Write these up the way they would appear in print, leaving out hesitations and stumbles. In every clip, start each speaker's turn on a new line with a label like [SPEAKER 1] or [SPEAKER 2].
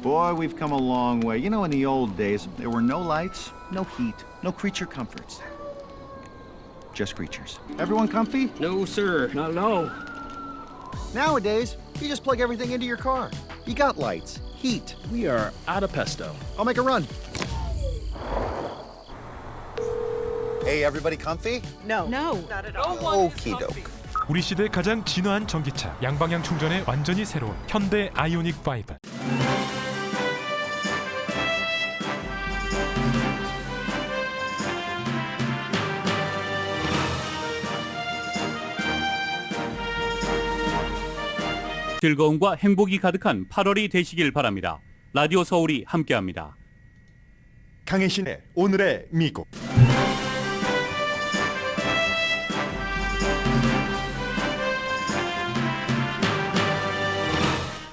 [SPEAKER 1] Boy, we've come a long way. You know, in the old days, there were no lights, no heat, no creature comforts. Just creatures. Everyone comfy?
[SPEAKER 2] No, sir. Not at all.
[SPEAKER 3] Nowadays, you just plug everything into your car. You got lights, heat.
[SPEAKER 2] We are out of pesto.
[SPEAKER 3] I'll make a run. Hey, everybody comfy?
[SPEAKER 4] No.
[SPEAKER 3] Okie doke.
[SPEAKER 5] 우리 시대 가장 진화한 전기차, 양방향 충전에 완전히 새로운 현대 아이오닉 5.
[SPEAKER 6] 즐거움과 행복이 가득한 8월이 되시길 바랍니다. 라디오 서울이 함께합니다.
[SPEAKER 7] 강혜신의 오늘의 미국.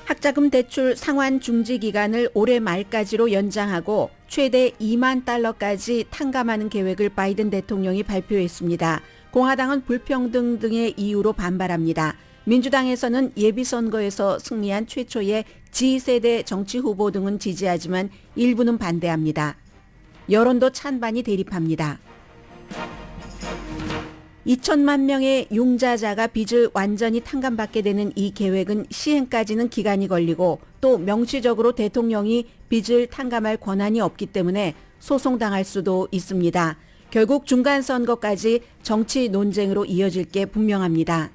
[SPEAKER 4] 학자금 대출 상환 중지 기간을 올해 말까지로 연장하고 최대 2만 달러까지 탕감하는 계획을 바이든 대통령이 발표했습니다. 공화당은 불평등 등의 이유로 반발합니다. 민주당에서는 예비선거에서 승리한 최초의 G세대 정치 후보 등은 지지하지만 일부는 반대합니다. 여론도 찬반이 대립합니다. 2천만 명의 융자자가 빚을 완전히 탕감받게 되는 이 계획은 시행까지는 기간이 걸리고 또 명시적으로 대통령이 빚을 탕감할 권한이 없기 때문에 소송당할 수도 있습니다. 결국 중간선거까지 정치 논쟁으로 이어질 게 분명합니다.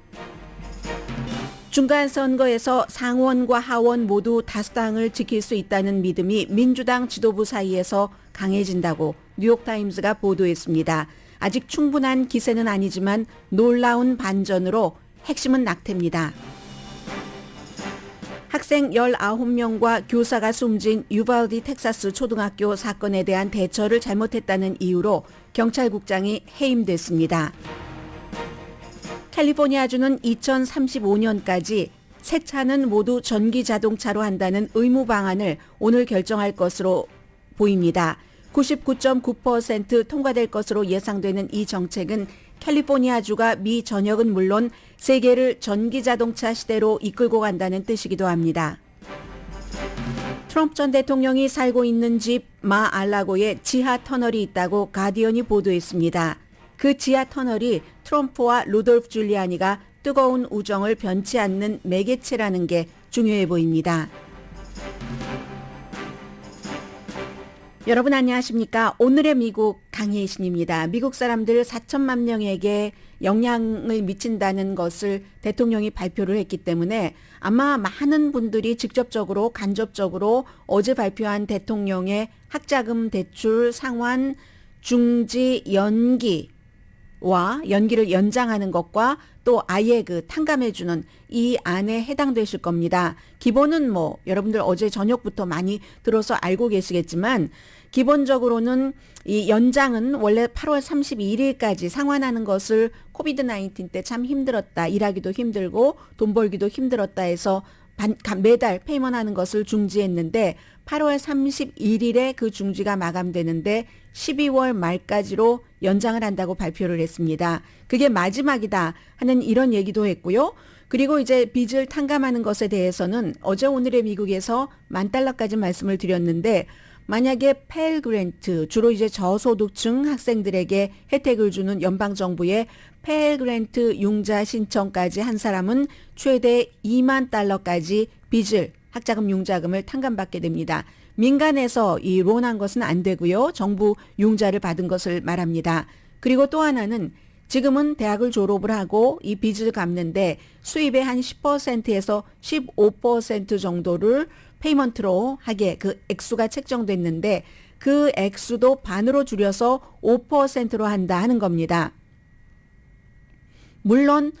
[SPEAKER 4] 중간선거에서 상원과 하원 모두 다수당을 지킬 수 있다는 믿음이 민주당 지도부 사이에서 강해진다고 뉴욕타임스가 보도했습니다. 아직 충분한 기세는 아니지만 놀라운 반전으로 핵심은 낙태입니다. 학생 19명과 교사가 숨진 유발디 텍사스 초등학교 사건에 대한 대처를 잘못했다는 이유로 경찰국장이 해임됐습니다. 캘리포니아주는 2035년까지 새 차는 모두 전기 자동차로 한다는 의무 방안을 오늘 결정할 것으로 보입니다. 99.9% 통과될 것으로 예상되는 이 정책은 캘리포니아주가 미 전역은 물론 세계를 전기 자동차 시대로 이끌고 간다는 뜻이기도 합니다. 트럼프 전 대통령이 살고 있는 집 마알라고에 지하 터널이 있다고 가디언이 보도했습니다. 그 지하 터널이 트럼프와 루돌프 줄리아니가 뜨거운 우정을 변치 않는 매개체라는 게 중요해 보입니다. 여러분 안녕하십니까? 오늘의 미국 강혜신입니다. 미국 사람들 4천만 명에게 영향을 미친다는 것을 대통령이 발표를 했기 때문에 아마 많은 분들이 직접적으로 간접적으로 어제 발표한 대통령의 학자금 대출 상환 중지 연기를 연장하는 것과 또 아예 그 탕감해주는 이 안에 해당되실 겁니다. 기본은 여러분들 어제 저녁부터 많이 들어서 알고 계시겠지만 기본적으로는 이 연장은 원래 8월 31일까지 상환하는 것을 코비드 19 때 참 힘들었다. 일하기도 힘들고 돈 벌기도 힘들었다 해서 매달 페이먼하는 것을 중지했는데 8월 31일에 그 중지가 마감되는데 12월 말까지로 연장을 한다고 발표를 했습니다. 그게 마지막이다 하는 이런 얘기도 했고요. 그리고 이제 빚을 탕감하는 것에 대해서는 어제 오늘의 미국에서 $10,000까지 말씀을 드렸는데 만약에 펠 그랜트, 주로 이제 저소득층 학생들에게 혜택을 주는 연방정부의 펠 그랜트 융자 신청까지 한 사람은 최대 $20,000까지 빚을 학자금 융자금을 탕감받게 됩니다. 민간에서 이 론한 것은 안 되고요. 정부 융자를 받은 것을 말합니다. 그리고 또 하나는 지금은 대학을 졸업을 하고 이 빚을 갚는데 수입의 한 10%에서 15% 정도를 페이먼트로 하게 그 액수가 책정됐는데 그 액수도 반으로 줄여서 5%로 한다 하는 겁니다. 물론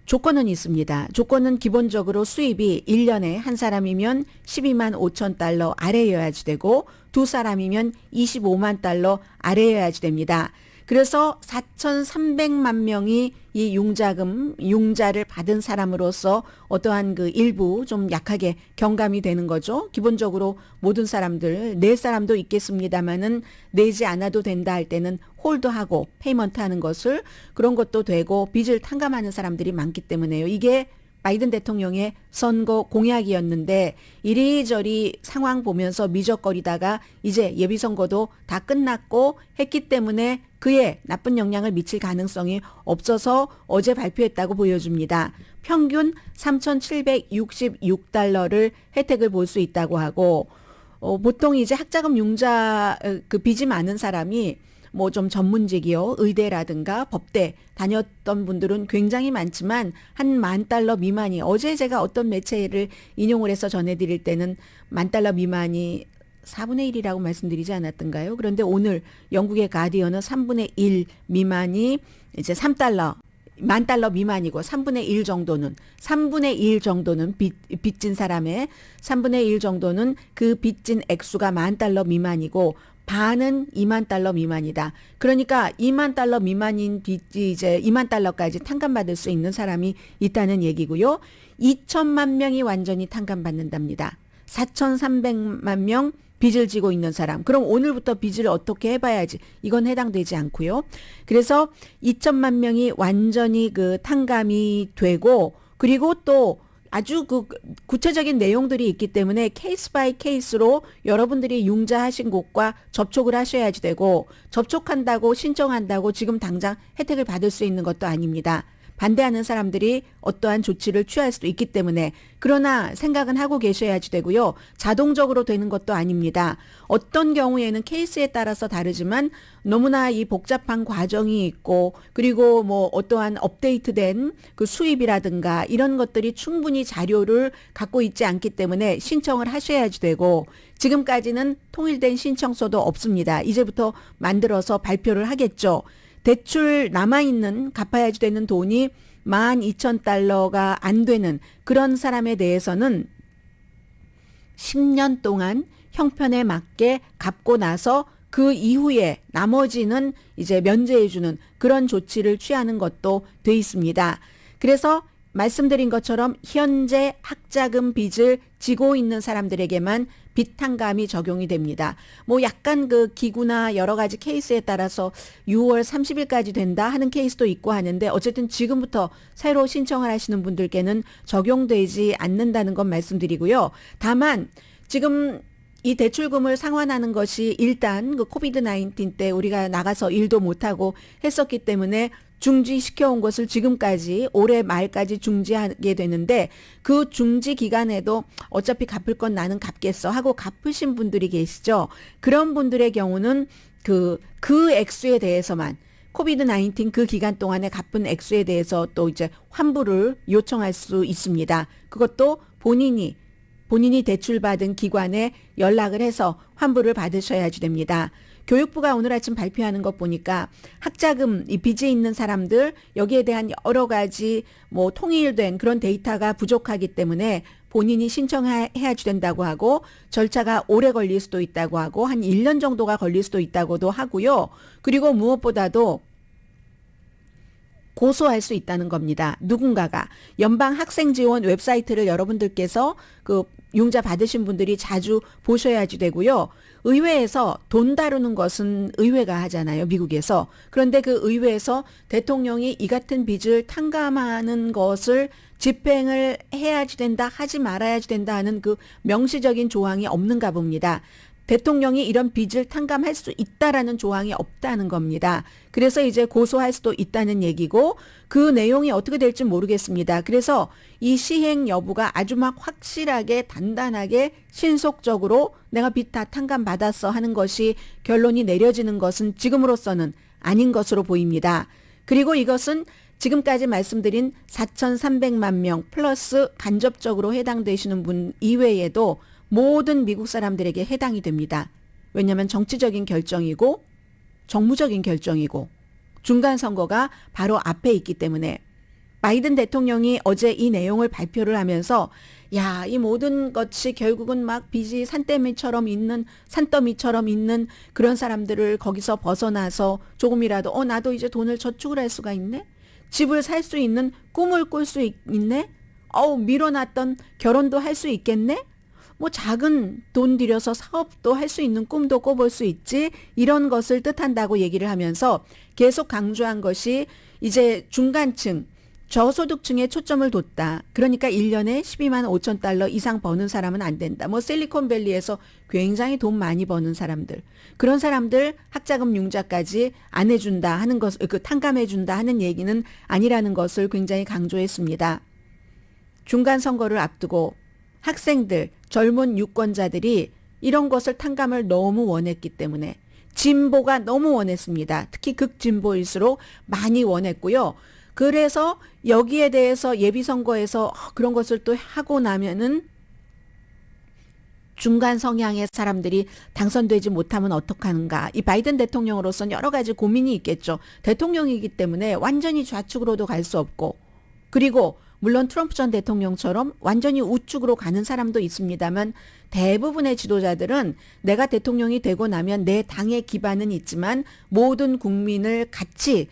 [SPEAKER 4] 조건은 있습니다. 조건은 기본적으로 수입이 1년에 한 사람이면 12만 5천 달러 아래여야지 되고 두 사람이면 25만 달러 아래여야지 됩니다. 그래서 4,300만 명이 이 융자를 받은 사람으로서 어떠한 그 일부 좀 약하게 경감이 되는 거죠. 기본적으로 모든 사람들, 낼 사람도 있겠습니다만은 내지 않아도 된다 할 때는 홀드하고 페이먼트 하는 것을 그런 것도 되고 빚을 탕감하는 사람들이 많기 때문에요. 이게 바이든 대통령의 선거 공약이었는데 이리저리 상황 보면서 미적거리다가 이제 예비선거도 다 끝났고 했기 때문에 그에 나쁜 영향을 미칠 가능성이 없어서 어제 발표했다고 보여줍니다. 평균 3,766달러를 혜택을 볼 수 있다고 하고 보통 이제 학자금 융자 그 빚이 많은 사람이 뭐 좀 전문직이요, 의대라든가 법대 다녔던 분들은 굉장히 많지만 한 $10,000 미만이, 어제 제가 어떤 매체를 인용을 해서 전해드릴 때는 $10,000 미만이 4분의 1이라고 말씀드리지 않았던가요? 그런데 오늘 영국의 가디언은 3분의 1 미만이 이제 $3, $10,000 미만이고 3분의 1 정도는 빚진 사람의 3분의 1 정도는 그 빚진 액수가 $10,000 미만이고 반은 $20,000 미만이다. 그러니까 $20,000 미만인 빚이 이제 $20,000까지 탕감받을 수 있는 사람이 있다는 얘기고요. 2천만 명이 완전히 탕감받는답니다. 4,300만 명 빚을 지고 있는 사람. 그럼 오늘부터 빚을 어떻게 해봐야지. 이건 해당되지 않고요. 그래서 2천만 명이 완전히 그 탕감이 되고, 그리고 또 아주 그 구체적인 내용들이 있기 때문에 케이스 바이 케이스로 여러분들이 융자하신 곳과 접촉을 하셔야지 되고, 접촉한다고 신청한다고 지금 당장 혜택을 받을 수 있는 것도 아닙니다. 반대하는 사람들이 어떠한 조치를 취할 수도 있기 때문에, 그러나 생각은 하고 계셔야지 되고요. 자동적으로 되는 것도 아닙니다. 어떤 경우에는 케이스에 따라서 다르지만 너무나 이 복잡한 과정이 있고, 그리고 뭐 어떠한 업데이트된 그 수입이라든가 이런 것들이 충분히 자료를 갖고 있지 않기 때문에 신청을 하셔야지 되고, 지금까지는 통일된 신청서도 없습니다. 이제부터 만들어서 발표를 하겠죠. 대출 남아있는 갚아야지 되는 돈이 $12,000가 안 되는 그런 사람에 대해서는 10년 동안 형편에 맞게 갚고 나서 그 이후에 나머지는 이제 면제해주는 그런 조치를 취하는 것도 돼 있습니다. 그래서 말씀드린 것처럼 현재 학자금 빚을 지고 있는 사람들에게만 빚 탕감이 적용이 됩니다. 뭐 약간 그 기구나 여러 가지 케이스에 따라서 6월 30일까지 된다 하는 케이스도 있고 하는데, 어쨌든 지금부터 새로 신청을 하시는 분들께는 적용되지 않는다는 건 말씀드리고요. 다만 지금 이 대출금을 상환하는 것이 일단 그 코비드-19 때 우리가 나가서 일도 못하고 했었기 때문에 중지시켜온 것을 지금까지 올해 말까지 중지하게 되는데, 그 중지 기간에도 어차피 갚을 건 나는 갚겠어 하고 갚으신 분들이 계시죠. 그런 분들의 경우는 그 액수에 대해서만, 코비드-19 그 기간 동안에 갚은 액수에 대해서 또 이제 환불을 요청할 수 있습니다. 그것도 본인이 대출받은 기관에 연락을 해서 환불을 받으셔야지 됩니다. 교육부가 오늘 아침 발표하는 것 보니까 학자금 이 빚이 있는 사람들, 여기에 대한 여러 가지 뭐 통일된 그런 데이터가 부족하기 때문에 본인이 신청해야지 된다고 하고, 절차가 오래 걸릴 수도 있다고 하고 한 1년 정도가 걸릴 수도 있다고도 하고요. 그리고 무엇보다도 고소할 수 있다는 겁니다. 누군가가 연방학생지원 웹사이트를 여러분들께서 그 융자 받으신 분들이 자주 보셔야지 되고요. 의회에서 돈 다루는 것은 의회가 하잖아요, 미국에서. 그런데 그 의회에서 대통령이 이 같은 빚을 탕감하는 것을 집행을 해야지 된다, 하지 말아야지 된다 하는 그 명시적인 조항이 없는가 봅니다. 대통령이 이런 빚을 탕감할 수 있다라는 조항이 없다는 겁니다. 그래서 이제 고소할 수도 있다는 얘기고, 그 내용이 어떻게 될지 모르겠습니다. 그래서 이 시행 여부가 아주 막 확실하게 단단하게 신속적으로 내가 빚 다 탕감받았어 하는 것이 결론이 내려지는 것은 지금으로서는 아닌 것으로 보입니다. 그리고 이것은 지금까지 말씀드린 4,300만 명 플러스 간접적으로 해당되시는 분 이외에도 모든 미국 사람들에게 해당이 됩니다. 왜냐하면 정치적인 결정이고 정무적인 결정이고 중간 선거가 바로 앞에 있기 때문에. 바이든 대통령이 어제 이 내용을 발표를 하면서 야, 이 모든 것이 결국은 막 빚이 산더미처럼 있는 그런 사람들을 거기서 벗어나서 조금이라도 나도 이제 돈을 저축을 할 수가 있네? 집을 살 수 있는 꿈을 꿀 수 있네? 미뤄놨던 결혼도 할 수 있겠네? 뭐 작은 돈 들여서 사업도 할 수 있는 꿈도 꿔볼 수 있지, 이런 것을 뜻한다고 얘기를 하면서 계속 강조한 것이 이제 중간층, 저소득층에 초점을 뒀다. 그러니까 1년에 12만 5천 달러 이상 버는 사람은 안 된다. 뭐 실리콘밸리에서 굉장히 돈 많이 버는 사람들. 그런 사람들 학자금 융자까지 안 해준다 하는 것, 탕감해준다 하는 얘기는 아니라는 것을 굉장히 강조했습니다. 중간 선거를 앞두고 학생들, 젊은 유권자들이 이런 것을 탕감을 너무 원했기 때문에 진보가 너무 원했습니다. 특히 극진보일수록 많이 원했고요. 그래서 여기에 대해서 예비선거에서 그런 것을 또 하고 나면은 중간 성향의 사람들이 당선되지 못하면 어떡하는가. 이 바이든 대통령으로서는 여러 가지 고민이 있겠죠. 대통령이기 때문에 완전히 좌측으로도 갈 수 없고, 그리고 물론 트럼프 전 대통령처럼 완전히 우측으로 가는 사람도 있습니다만 대부분의 지도자들은 내가 대통령이 되고 나면 내 당의 기반은 있지만 모든 국민을 같이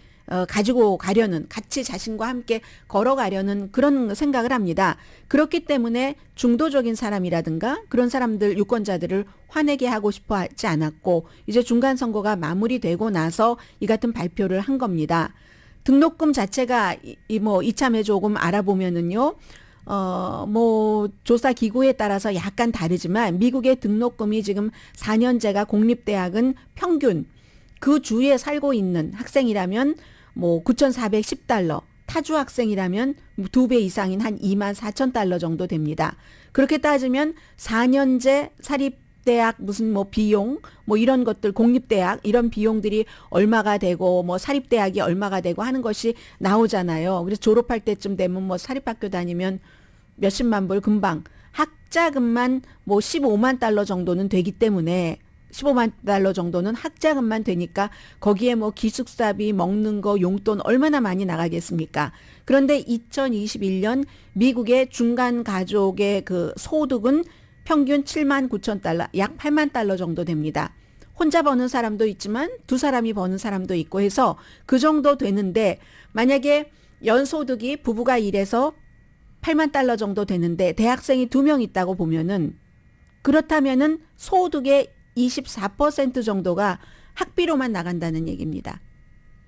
[SPEAKER 4] 가지고 가려는, 같이 자신과 함께 걸어가려는 그런 생각을 합니다. 그렇기 때문에 중도적인 사람이라든가 그런 사람들, 유권자들을 화내게 하고 싶어 하지 않았고, 이제 중간선거가 마무리되고 나서 이 같은 발표를 한 겁니다. 등록금 자체가 이참에 조금 알아보면은요, 조사 기구에 따라서 약간 다르지만 미국의 등록금이 지금 4년제가 공립대학은 평균 그 주에 살고 있는 학생이라면 9,410달러, 타주 학생이라면 2배 이상인 한 24,000달러 정도 됩니다. 그렇게 따지면 4년제 사립대학 무슨 비용, 이런 것들, 공립대학 이런 비용들이 얼마가 되고 사립대학이 얼마가 되고 하는 것이 나오잖아요. 그래서 졸업할 때쯤 되면 사립학교 다니면 몇십만 불 금방, 학자금만 15만 달러 정도는 되기 때문에 15만 달러 정도는 학자금만 되니까 거기에 기숙사비, 먹는 거, 용돈 얼마나 많이 나가겠습니까? 그런데 2021년 미국의 중간 가족의 그 소득은 평균 7만 9천 달러, 약 8만 달러 정도 됩니다. 혼자 버는 사람도 있지만 두 사람이 버는 사람도 있고 해서 그 정도 되는데, 만약에 연소득이 부부가 일해서 8만 달러 정도 되는데 대학생이 2명 있다고 보면은, 그렇다면은 소득의 24% 정도가 학비로만 나간다는 얘기입니다.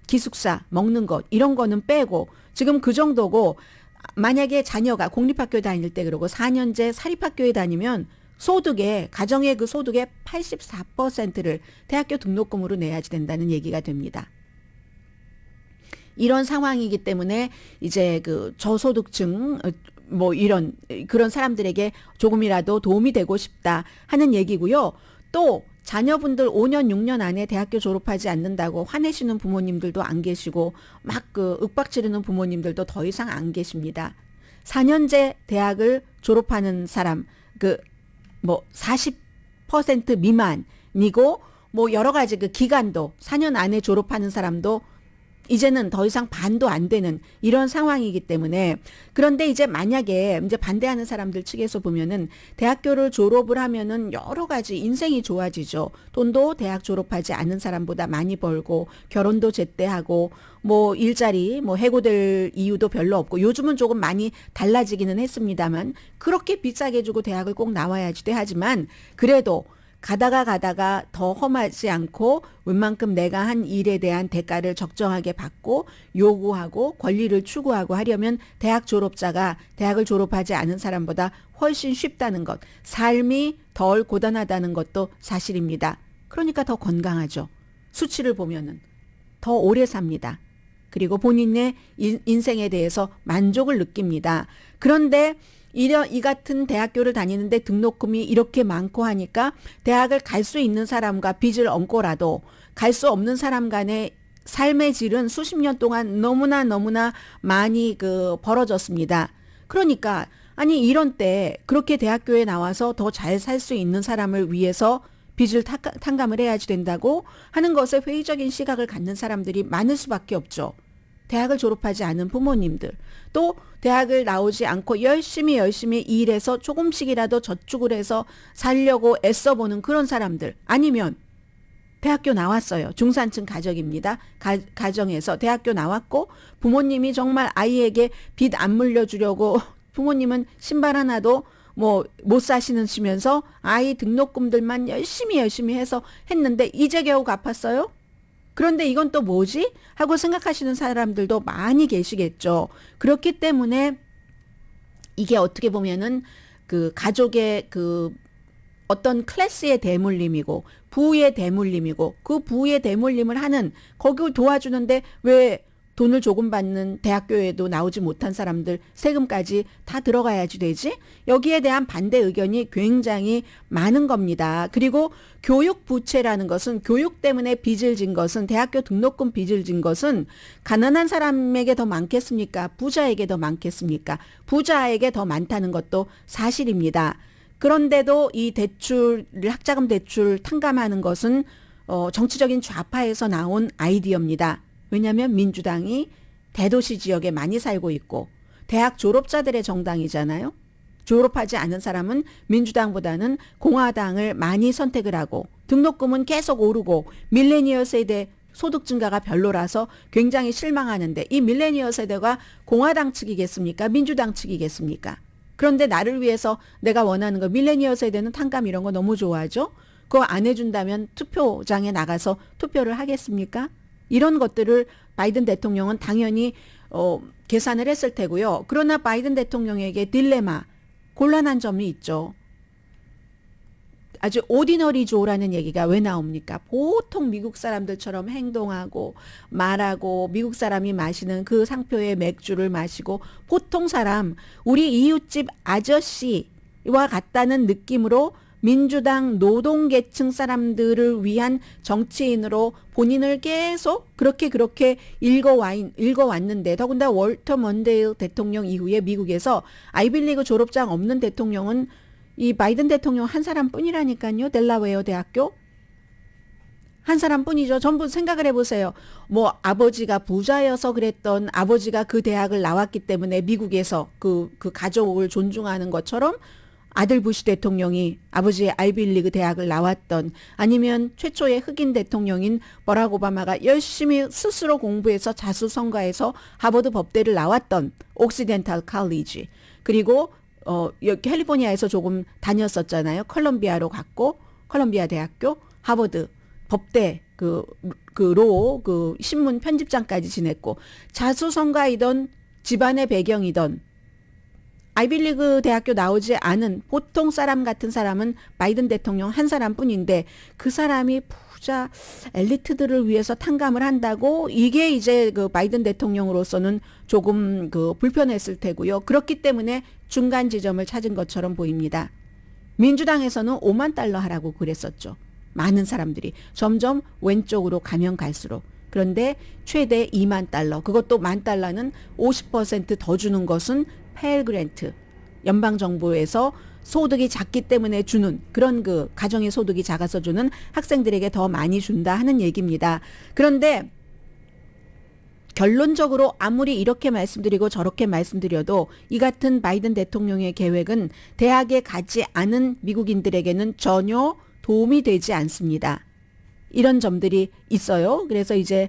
[SPEAKER 4] 기숙사, 먹는 것 이런 거는 빼고 지금 그 정도고, 만약에 자녀가 공립학교에 다닐 때 그러고 4년제 사립학교에 다니면 소득의, 가정의 그 소득의 84%를 대학교 등록금으로 내야지 된다는 얘기가 됩니다. 이런 상황이기 때문에 이제 그 저소득층 이런 그런 사람들에게 조금이라도 도움이 되고 싶다 하는 얘기고요. 또 자녀분들 5년 6년 안에 대학교 졸업하지 않는다고 화내시는 부모님들도 안 계시고 막 윽박지르는 부모님들도 더 이상 안 계십니다. 4년제 대학을 졸업하는 사람 40% 미만이고 여러 가지 그 기간도 4년 안에 졸업하는 사람도 이제는 더 이상 반도 안 되는 이런 상황이기 때문에, 그런데 이제 만약에 이제 반대하는 사람들 측에서 보면은 대학교를 졸업을 하면은 여러 가지 인생이 좋아지죠. 돈도 대학 졸업하지 않은 사람보다 많이 벌고, 결혼도 제때 하고, 일자리 해고될 이유도 별로 없고, 요즘은 조금 많이 달라지기는 했습니다만 그렇게 비싸게 주고 대학을 꼭 나와야지 돼 하지만, 그래도 가다가 더 험하지 않고 웬만큼 내가 한 일에 대한 대가를 적정하게 받고 요구하고 권리를 추구하고 하려면 대학 졸업자가 대학을 졸업하지 않은 사람보다 훨씬 쉽다는 것, 삶이 덜 고단하다는 것도 사실입니다. 그러니까 더 건강하죠. 수치를 보면은 더 오래 삽니다. 그리고 본인의 인생에 대해서 만족을 느낍니다. 그런데 이 같은 대학교를 다니는데 등록금이 이렇게 많고 하니까 대학을 갈 수 있는 사람과 빚을 얹고라도 갈 수 없는 사람 간의 삶의 질은 수십 년 동안 너무나 많이 벌어졌습니다. 그러니까 이런 때 그렇게 대학교에 나와서 더 잘 살 수 있는 사람을 위해서 빚을 탕감을 해야지 된다고 하는 것에 회의적인 시각을 갖는 사람들이 많을 수밖에 없죠. 대학을 졸업하지 않은 부모님들, 또 대학을 나오지 않고 열심히 일해서 조금씩이라도 저축을 해서 살려고 애써보는 그런 사람들, 아니면 대학교 나왔어요. 중산층 가정입니다. 가정에서 대학교 나왔고 부모님이 정말 아이에게 빚 안 물려주려고 부모님은 신발 하나도 못 사시면서 아이 등록금들만 열심히 해서 했는데 이제 겨우 갚았어요? 그런데 이건 또 뭐지? 하고 생각하시는 사람들도 많이 계시겠죠. 그렇기 때문에 이게 어떻게 보면은 그 가족의 그 어떤 클래스의 대물림이고 부의 대물림이고 그 부의 대물림을 하는 거기 도와주는데 왜 돈을 조금 받는 대학교에도 나오지 못한 사람들 세금까지 다 들어가야지 되지? 여기에 대한 반대 의견이 굉장히 많은 겁니다. 그리고 교육 부채라는 것은 교육 때문에 빚을 진 것은 대학교 등록금 빚을 진 것은 가난한 사람에게 더 많겠습니까? 부자에게 더 많겠습니까? 부자에게 더 많다는 것도 사실입니다. 그런데도 이 대출, 학자금 대출 탕감하는 것은 정치적인 좌파에서 나온 아이디어입니다. 왜냐하면 민주당이 대도시 지역에 많이 살고 있고 대학 졸업자들의 정당이잖아요. 졸업하지 않은 사람은 민주당보다는 공화당을 많이 선택을 하고 등록금은 계속 오르고 밀레니얼 세대 소득 증가가 별로라서 굉장히 실망하는데 이 밀레니얼 세대가 공화당 측이겠습니까? 민주당 측이겠습니까? 그런데 나를 위해서 내가 원하는 거 밀레니얼 세대는 탕감 이런 거 너무 좋아하죠. 그거 안 해준다면 투표장에 나가서 투표를 하겠습니까? 이런 것들을 바이든 대통령은 당연히 계산을 했을 테고요. 그러나 바이든 대통령에게 딜레마, 곤란한 점이 있죠. 아주 오디너리조라는 얘기가 왜 나옵니까? 보통 미국 사람들처럼 행동하고 말하고 미국 사람이 마시는 그 상표의 맥주를 마시고 보통 사람, 우리 이웃집 아저씨와 같다는 느낌으로 민주당 노동계층 사람들을 위한 정치인으로 본인을 계속 그렇게 읽어왔는데 더군다나 월터 먼데일 대통령 이후에 미국에서 아이빌리그 졸업장 없는 대통령은 이 바이든 대통령 한 사람뿐이라니까요. 델라웨어 대학교 한 사람뿐이죠. 전부 생각을 해보세요. 뭐 아버지가 부자여서 그랬던 아버지가 그 대학을 나왔기 때문에 미국에서 그 가족을 존중하는 것처럼 아들 부시 대통령이 아버지의 아이빌리그 대학을 나왔던 아니면 최초의 흑인 대통령인 버락 오바마가 열심히 스스로 공부해서 자수성가해서 하버드 법대를 나왔던 옥시덴탈 칼리지 그리고 캘리포니아에서 조금 다녔었잖아요. 컬럼비아로 갔고 컬럼비아 대학교 하버드 법대 그 신문 편집장까지 지냈고 자수성가이던 집안의 배경이던 아이빌리그 대학교 나오지 않은 보통 사람 같은 사람은 바이든 대통령 한 사람뿐인데 그 사람이 부자 엘리트들을 위해서 탕감을 한다고 이게 이제 그 바이든 대통령으로서는 조금 불편했을 테고요. 그렇기 때문에 중간 지점을 찾은 것처럼 보입니다. 민주당에서는 5만 달러 하라고 그랬었죠. 많은 사람들이 점점 왼쪽으로 가면 갈수록. 그런데 최대 2만 달러, 그것도 1,000달러는 50% 더 주는 것은 펠 그랜트, 연방정부에서 소득이 작기 때문에 주는 그런 가정의 소득이 작아서 주는 학생들에게 더 많이 준다 하는 얘기입니다. 그런데 결론적으로 아무리 이렇게 말씀드리고 저렇게 말씀드려도 이 같은 바이든 대통령의 계획은 대학에 가지 않은 미국인들에게는 전혀 도움이 되지 않습니다. 이런 점들이 있어요. 그래서 이제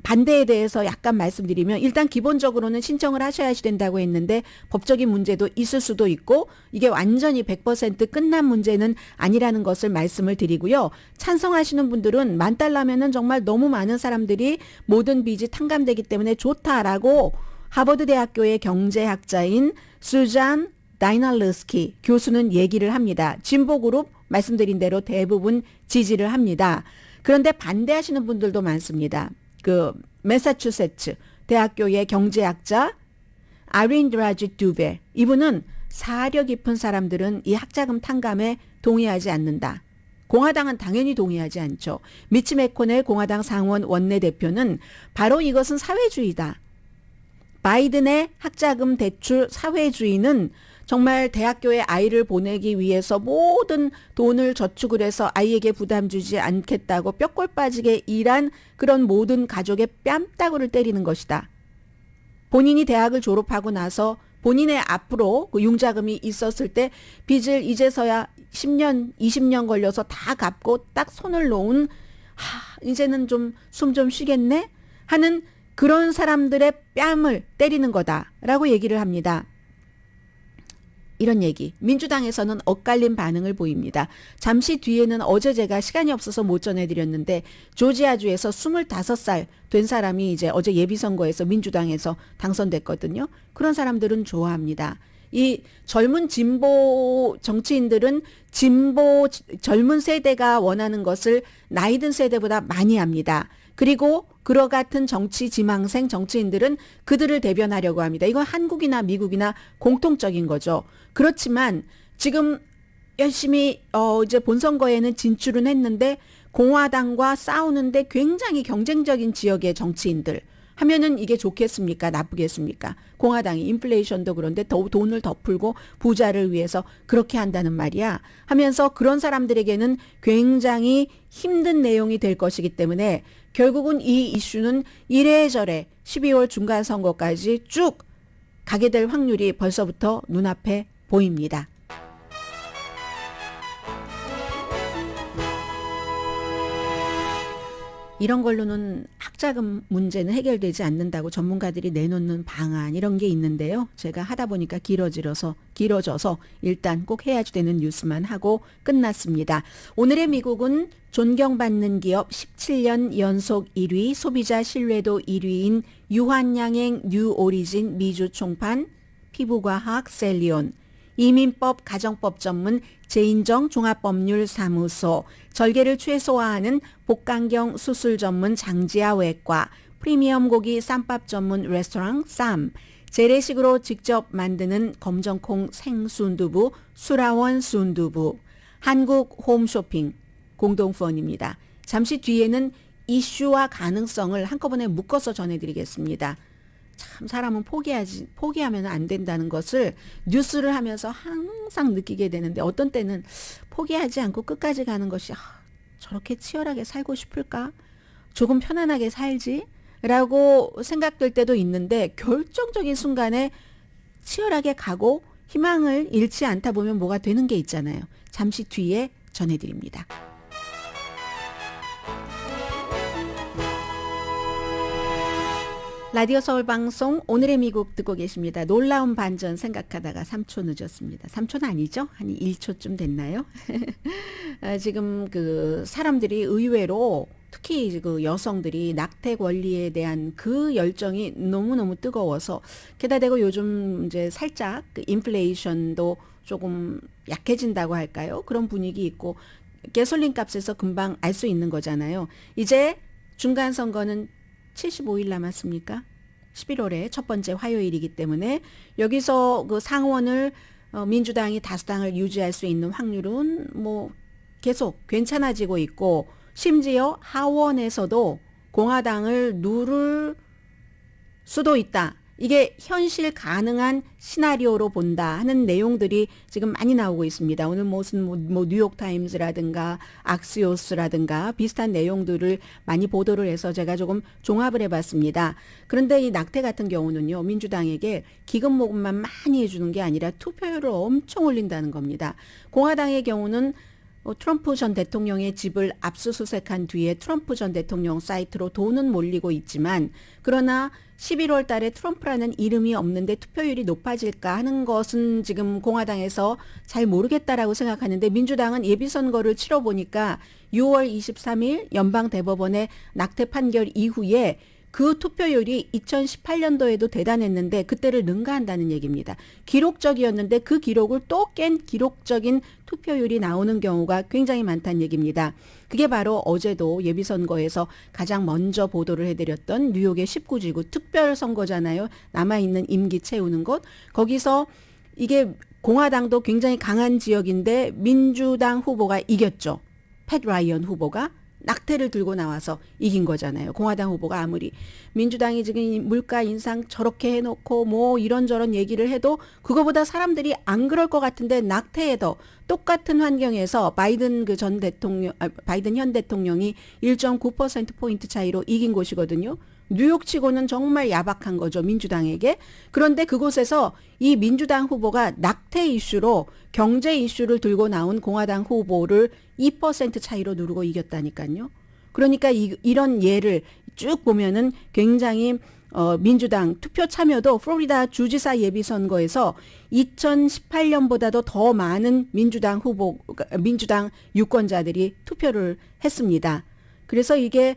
[SPEAKER 4] 반대에 대해서 약간 말씀드리면 일단 기본적으로는 신청을 하셔야 된다고 했는데 법적인 문제도 있을 수도 있고 이게 완전히 100% 끝난 문제는 아니라는 것을 말씀을 드리고요. 찬성하시는 분들은 10,000달러면은 정말 너무 많은 사람들이 모든 빚이 탕감되기 때문에 좋다라고 하버드 대학교의 경제학자인 수잔 다이날르스키 교수는 얘기를 합니다. 진보 그룹 말씀드린 대로 대부분 지지를 합니다. 그런데 반대하시는 분들도 많습니다. 매사추세츠 대학교의 경제학자 아린드라지 두베 이분은 사려 깊은 사람들은 이 학자금 탕감에 동의하지 않는다. 공화당은 당연히 동의하지 않죠. 미치 매코넬 공화당 상원 원내대표는 바로 이것은 사회주의다. 바이든의 학자금 대출 사회주의는 정말 대학교에 아이를 보내기 위해서 모든 돈을 저축을 해서 아이에게 부담 주지 않겠다고 뼈골 빠지게 일한 그런 모든 가족의 뺨따구를 때리는 것이다. 본인이 대학을 졸업하고 나서 본인의 앞으로 융자금이 있었을 때 빚을 이제서야 10년, 20년 걸려서 다 갚고 딱 손을 놓은 이제는 좀 숨 좀 쉬겠네 하는 그런 사람들의 뺨을 때리는 거다라고 얘기를 합니다. 이런 얘기. 민주당에서는 엇갈린 반응을 보입니다. 잠시 뒤에는 어제 제가 시간이 없어서 못 전해드렸는데 조지아주에서 25살 된 사람이 이제 어제 예비선거에서 민주당에서 당선됐거든요. 그런 사람들은 좋아합니다. 이 젊은 진보 정치인들은 젊은 세대가 원하는 것을 나이 든 세대보다 많이 합니다. 그리고 그와 같은 정치 지망생 정치인들은 그들을 대변하려고 합니다. 이건 한국이나 미국이나 공통적인 거죠. 그렇지만 지금 열심히 이제 본선거에는 진출은 했는데 공화당과 싸우는데 굉장히 경쟁적인 지역의 정치인들 하면은 이게 좋겠습니까? 나쁘겠습니까? 공화당이 인플레이션도 그런데 더 돈을 더 풀고 부자를 위해서 그렇게 한다는 말이야. 하면서 그런 사람들에게는 굉장히 힘든 내용이 될 것이기 때문에 결국은 이 이슈는 이래저래 12월 중간 선거까지 쭉 가게 될 확률이 벌써부터 눈앞에 보입니다. 이런 걸로는 학자금 문제는 해결되지 않는다고 전문가들이 내놓는 방안 이런 게 있는데요. 제가 하다 보니까 길어져서 일단 꼭 해야 되는 뉴스만 하고 끝났습니다. 오늘의 미국은 존경받는 기업 17년 연속 1위, 소비자 신뢰도 1위인 유한양행 뉴오리진 미주 총판, 피부과학 셀리온, 이민법 가정법 전문 제인정 종합법률사무소, 절개를 최소화하는 복강경 수술 전문 장지아 외과, 프리미엄 고기 쌈밥 전문 레스토랑 쌈, 재래식으로 직접 만드는 검정콩 생순두부 수라원 순두부, 한국 홈쇼핑 공동후원입니다. 잠시 뒤에는 이슈와 가능성을 한꺼번에 묶어서 전해드리겠습니다. 참 사람은 포기하면 안 된다는 것을 뉴스를 하면서 항상 느끼게 되는데 어떤 때는 포기하지 않고 끝까지 가는 것이 저렇게 치열하게 살고 싶을까? 조금 편안하게 살지? 라고 생각될 때도 있는데 결정적인 순간에 치열하게 가고 희망을 잃지 않다 보면 뭐가 되는 게 있잖아요. 잠시 뒤에 전해드립니다. 라디오 서울 방송 오늘의 미국 듣고 계십니다. 놀라운 반전 생각하다가 3초 늦었습니다. 3초는 아니죠? 한 1초쯤 됐나요? 지금 그 사람들이 의외로 특히 그 여성들이 낙태 권리에 대한 그 열정이 너무너무 뜨거워서 게다가 대고 요즘 이제 살짝 그 인플레이션도 조금 약해진다고 할까요? 그런 분위기 있고 가솔린 값에서 금방 알 수 있는 거잖아요. 이제 중간 선거는 75일 남았습니까? 11월에 첫 번째 화요일이기 때문에 여기서 그 상원을 민주당이 다수당을 유지할 수 있는 확률은 뭐 계속 괜찮아지고 있고 심지어 하원에서도 공화당을 누를 수도 있다. 이게 현실 가능한 시나리오로 본다 하는 내용들이 지금 많이 나오고 있습니다. 오늘 무슨 뭐 뉴욕타임즈라든가 악시오스라든가 비슷한 내용들을 많이 보도를 해서 제가 조금 종합을 해봤습니다. 그런데 이 낙태 같은 경우는요. 민주당에게 기금 모금만 많이 해주는 게 아니라 투표율을 엄청 올린다는 겁니다. 공화당의 경우는 트럼프 전 대통령의 집을 압수수색한 뒤에 트럼프 전 대통령 사이트로 돈은 몰리고 있지만 그러나 11월 달에 트럼프라는 이름이 없는데 투표율이 높아질까 하는 것은 지금 공화당에서 잘 모르겠다라고 생각하는데 민주당은 예비선거를 치러보니까 6월 23일 연방대법원의 낙태 판결 이후에 그 투표율이 2018년도에도 대단했는데 그때를 능가한다는 얘기입니다. 기록적이었는데 그 기록을 또 깬 기록적인 투표율이 나오는 경우가 굉장히 많다는 얘기입니다. 그게 바로 어제도 예비선거에서 가장 먼저 보도를 해드렸던 뉴욕의 19지구 특별선거잖아요. 남아있는 임기 채우는 곳. 거기서 이게 공화당도 굉장히 강한 지역인데 민주당 후보가 이겼죠. 팻 라이언 후보가. 낙태를 들고 나와서 이긴 거잖아요. 공화당 후보가 아무리 민주당이 지금 물가 인상 저렇게 해놓고 뭐 이런저런 얘기를 해도 그거보다 사람들이 안 그럴 것 같은데 낙태에도 똑같은 환경에서 바이든 현 대통령이 1.9% 포인트 차이로 이긴 곳이거든요. 뉴욕치고는 정말 야박한 거죠. 민주당에게. 그런데 그곳에서 이 민주당 후보가 낙태 이슈로 경제 이슈를 들고 나온 공화당 후보를 2% 차이로 누르고 이겼다니까요. 그러니까 이런 예를 쭉 보면은 굉장히 민주당 투표 참여도 플로리다 주지사 예비선거에서 2018년보다도 더 많은 민주당 유권자들이 투표를 했습니다. 그래서 이게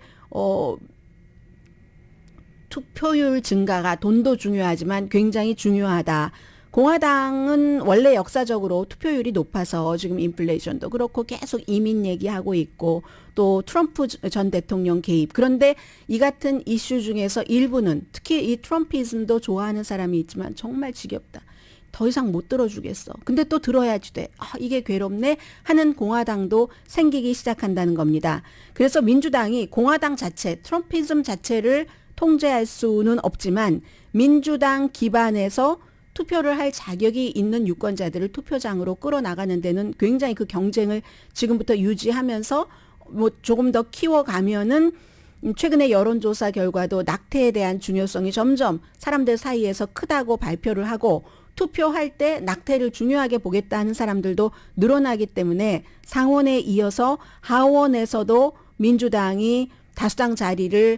[SPEAKER 4] 투표율 증가가 돈도 중요하지만 굉장히 중요하다. 공화당은 원래 역사적으로 투표율이 높아서 지금 인플레이션도 그렇고 계속 이민 얘기하고 있고 또 트럼프 전 대통령 개입. 그런데 이 같은 이슈 중에서 일부는 특히 이 트럼피즘도 좋아하는 사람이 있지만 정말 지겹다. 더 이상 못 들어주겠어. 근데 또 들어야지 돼. 이게 괴롭네 하는 공화당도 생기기 시작한다는 겁니다. 그래서 민주당이 공화당 자체, 트럼피즘 자체를 통제할 수는 없지만 민주당 기반에서 투표를 할 자격이 있는 유권자들을 투표장으로 끌어나가는 데는 굉장히 그 경쟁을 지금부터 유지하면서 뭐 조금 더 키워가면은 최근에 여론조사 결과도 낙태에 대한 중요성이 점점 사람들 사이에서 크다고 발표를 하고 투표할 때 낙태를 중요하게 보겠다는 사람들도 늘어나기 때문에 상원에 이어서 하원에서도 민주당이 다수당 자리를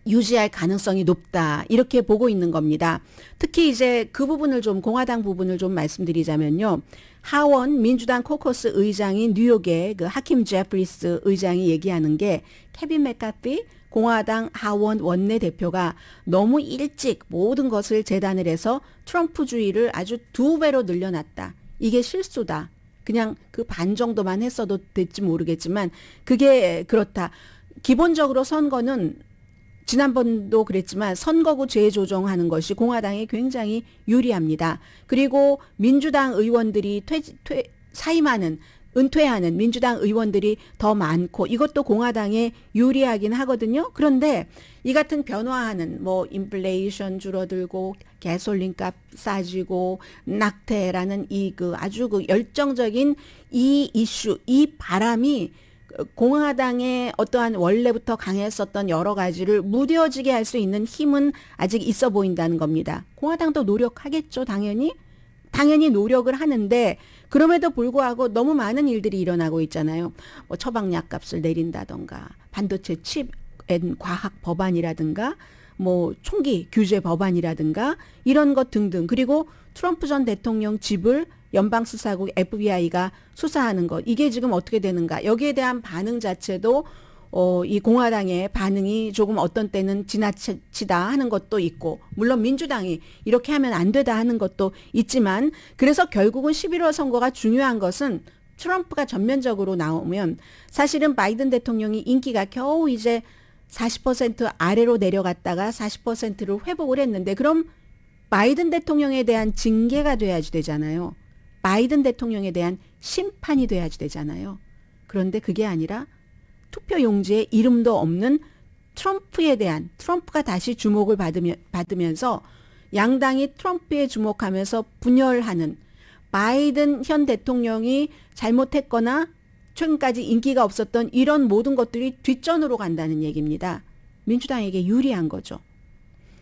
[SPEAKER 4] 유지할 가능성이 높다. 이렇게 보고 있는 겁니다. 특히 이제 그 부분을 좀 공화당 부분을 좀 말씀드리자면요. 하원 민주당 코커스 의장인 뉴욕의 그 하킴 제프리스 의장이 얘기하는 게 케빈 맥카티 공화당 하원 원내대표가 너무 일찍 모든 것을 재단을 해서 트럼프주의를 아주 2배로 늘려놨다. 이게 실수다. 그냥 그 반 정도만 했어도 될지 모르겠지만 그게 그렇다. 기본적으로 선거는 지난번도 그랬지만 선거구 재조정하는 것이 공화당에 굉장히 유리합니다. 그리고 민주당 의원들이 은퇴하는 민주당 의원들이 더 많고 이것도 공화당에 유리하긴 하거든요. 그런데 이 같은 변화하는 뭐 인플레이션 줄어들고 가솔린 값 싸지고 낙태라는 아주 열정적인 이 이슈, 이 바람이 공화당의 어떠한 원래부터 강했었던 여러 가지를 무뎌지게 할 수 있는 힘은 아직 있어 보인다는 겁니다. 공화당도 노력하겠죠, 당연히. 당연히 노력을 하는데 그럼에도 불구하고 너무 많은 일들이 일어나고 있잖아요. 뭐 처방약 값을 내린다던가 반도체 칩 앤 과학 법안이라든가 뭐 총기 규제 법안이라든가 이런 것 등등. 그리고 트럼프 전 대통령 집을 연방수사국 FBI가 수사하는 것. 이게 지금 어떻게 되는가. 여기에 대한 반응 자체도 이 공화당의 반응이 조금 어떤 때는 지나치다 하는 것도 있고 물론 민주당이 이렇게 하면 안 되다 하는 것도 있지만 그래서 결국은 11월 선거가 중요한 것은 트럼프가 전면적으로 나오면 사실은 바이든 대통령이 인기가 겨우 이제 40% 아래로 내려갔다가 40%를 회복을 했는데 그럼 바이든 대통령에 대한 징계가 돼야지 되잖아요. 바이든 대통령에 대한 심판이 돼야지 되잖아요. 그런데 그게 아니라 투표 용지에 이름도 없는 트럼프가 다시 주목을 받으면서 양당이 트럼프에 주목하면서 분열하는 바이든 현 대통령이 잘못했거나 최근까지 인기가 없었던 이런 모든 것들이 뒷전으로 간다는 얘기입니다. 민주당에게 유리한 거죠.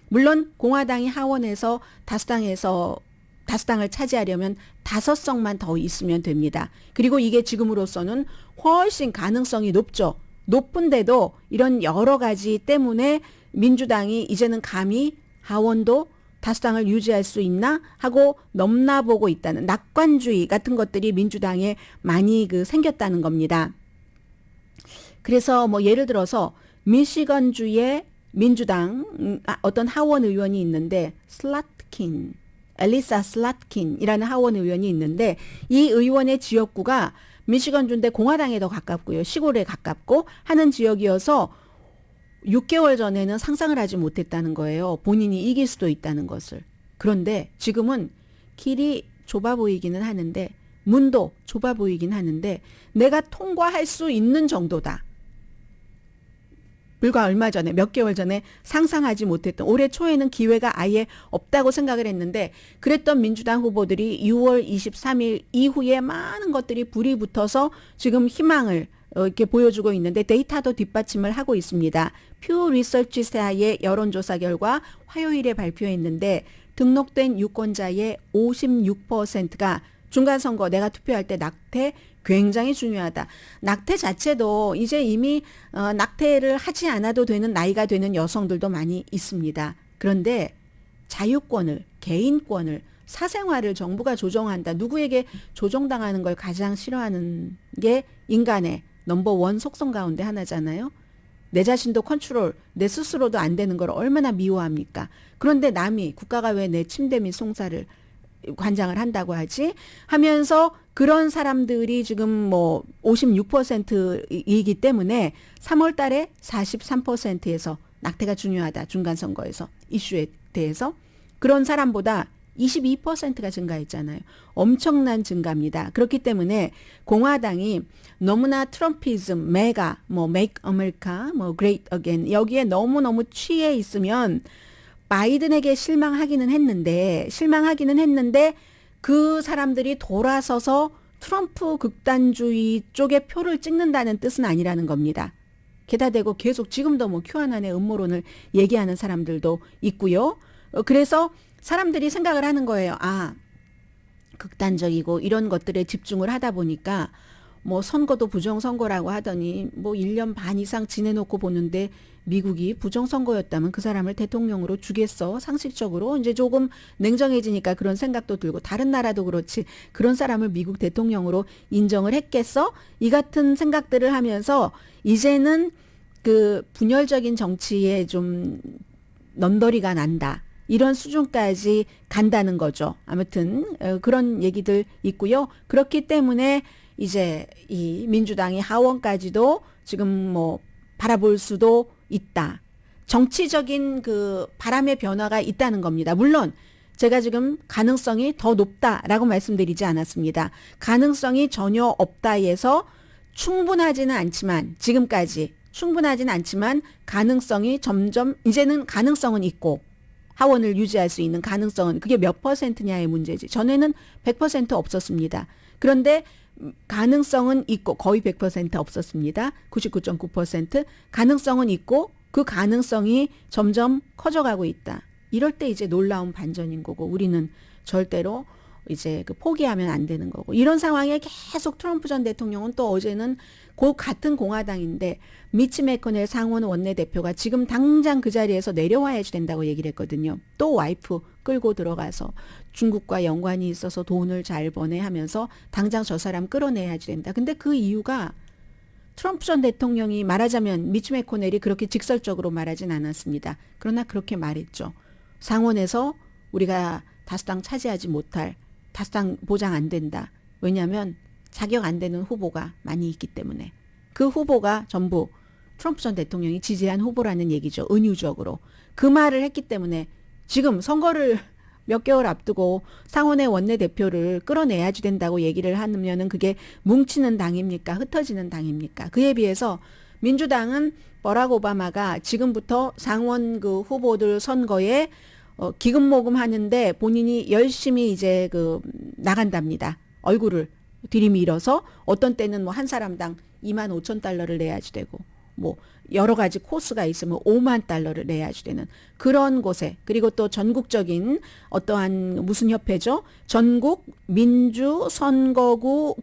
[SPEAKER 4] 물론 공화당이 하원에서 다수당을 차지하려면 5석만 더 있으면 됩니다. 그리고 이게 지금으로서는 훨씬 가능성이 높죠. 높은데도 이런 여러 가지 때문에 민주당이 이제는 감히 하원도 다수당을 유지할 수 있나 하고 넘나보고 있다는 낙관주의 같은 것들이 민주당에 많이 생겼다는 겁니다. 그래서 뭐 예를 들어서 미시건주의 민주당 어떤 하원 의원이 있는데 엘리사 슬라트킨이라는 하원 의원이 있는데 이 의원의 지역구가 미시건주인데 공화당에 더 가깝고요. 시골에 가깝고 하는 지역이어서 6개월 전에는 상상을 하지 못했다는 거예요. 본인이 이길 수도 있다는 것을. 그런데 지금은 길이 좁아 보이기는 하는데 문도 좁아 보이긴 하는데 내가 통과할 수 있는 정도다. 불과 얼마 전에 몇 개월 전에 상상하지 못했던 올해 초에는 기회가 아예 없다고 생각을 했는데 그랬던 민주당 후보들이 6월 23일 이후에 많은 것들이 불이 붙어서 지금 희망을 이렇게 보여주고 있는데 데이터도 뒷받침을 하고 있습니다. 퓨 리서치사의 여론조사 결과 화요일에 발표했는데 등록된 유권자의 56%가 중간선거 내가 투표할 때 낙태 굉장히 중요하다. 낙태 자체도 이제 이미 낙태를 하지 않아도 되는 나이가 되는 여성들도 많이 있습니다. 그런데 자유권을, 개인권을, 사생활을 정부가 조정한다. 누구에게 조정당하는 걸 가장 싫어하는 게 인간의 넘버원 속성 가운데 하나잖아요. 내 자신도 컨트롤, 내 스스로도 안 되는 걸 얼마나 미워합니까? 그런데 남이, 국가가 왜 내 침대 및 송사를 관장을 한다고 하지? 하면서 그런 사람들이 지금 뭐 56%이기 때문에 3월 달에 43%에서 낙태가 중요하다. 중간선거에서 이슈에 대해서. 그런 사람보다 22%가 증가했잖아요. 엄청난 증가입니다. 그렇기 때문에 공화당이 너무나 트럼피즘, 메가, 뭐 Make America, 뭐 Great Again 여기에 너무너무 취해 있으면 바이든에게 실망하기는 했는데 그 사람들이 돌아서서 트럼프 극단주의 쪽에 표를 찍는다는 뜻은 아니라는 겁니다. 게다 대고 계속 지금도 뭐 QAnon의 음모론을 얘기하는 사람들도 있고요. 그래서 사람들이 생각을 하는 거예요. 아, 극단적이고 이런 것들에 집중을 하다 보니까 뭐 선거도 부정선거라고 하더니 뭐 1년 반 이상 지내놓고 보는데 미국이 부정선거였다면 그 사람을 대통령으로 주겠어. 상식적으로 이제 조금 냉정해지니까 그런 생각도 들고 다른 나라도 그렇지 그런 사람을 미국 대통령으로 인정을 했겠어? 이 같은 생각들을 하면서 이제는 그 분열적인 정치에 좀 넌더리가 난다. 이런 수준까지 간다는 거죠. 아무튼 그런 얘기들 있고요. 그렇기 때문에 이제 이 민주당이 하원까지도 지금 뭐 바라볼 수도 있다. 정치적인 그 바람의 변화가 있다는 겁니다. 물론 제가 지금 가능성이 더 높다라고 말씀드리지 않았습니다. 가능성이 전혀 없다에서 충분하지는 않지만 지금까지 충분하지는 않지만 가능성이 점점 이제는 가능성은 있고 하원을 유지할 수 있는 가능성은 그게 몇 퍼센트냐의 문제지. 전에는 100% 없었습니다. 그런데 가능성은 있고 거의 100% 없었습니다. 99.9% 가능성은 있고 그 가능성이 점점 커져가고 있다. 이럴 때 이제 놀라운 반전인 거고 우리는 절대로 이제 그 포기하면 안 되는 거고 이런 상황에 계속 트럼프 전 대통령은 또 어제는 그 같은 공화당인데 미치 매코넬 상원 원내대표가 지금 당장 그 자리에서 내려와야 된다고 얘기를 했거든요. 또 와이프 끌고 들어가서 중국과 연관이 있어서 돈을 잘 버내 하면서 당장 저 사람 끌어내야지 된다. 근데 그 이유가 트럼프 전 대통령이 말하자면 미치 매코넬이 그렇게 직설적으로 말하진 않았습니다. 그러나 그렇게 말했죠. 상원에서 우리가 다수당 차지하지 못할 다수당 보장 안 된다. 왜냐하면 자격 안 되는 후보가 많이 있기 때문에 그 후보가 전부 트럼프 전 대통령이 지지한 후보라는 얘기죠. 은유적으로. 그 말을 했기 때문에 지금 선거를 몇 개월 앞두고 상원의 원내대표를 끌어내야지 된다고 얘기를 하면은 그게 뭉치는 당입니까? 흩어지는 당입니까? 그에 비해서 민주당은 버락 오바마가 지금부터 상원 그 후보들 선거에 기금 모금하는데 본인이 열심히 이제 그 나간답니다. 얼굴을 들이밀어서 어떤 때는 뭐 한 사람당 25,000달러를 내야지 되고 뭐 여러 가지 코스가 있으면 5만 달러를 내야지 되는 그런 곳에 그리고 또 전국적인 어떠한 무슨 협회죠? 전국 민주 선거구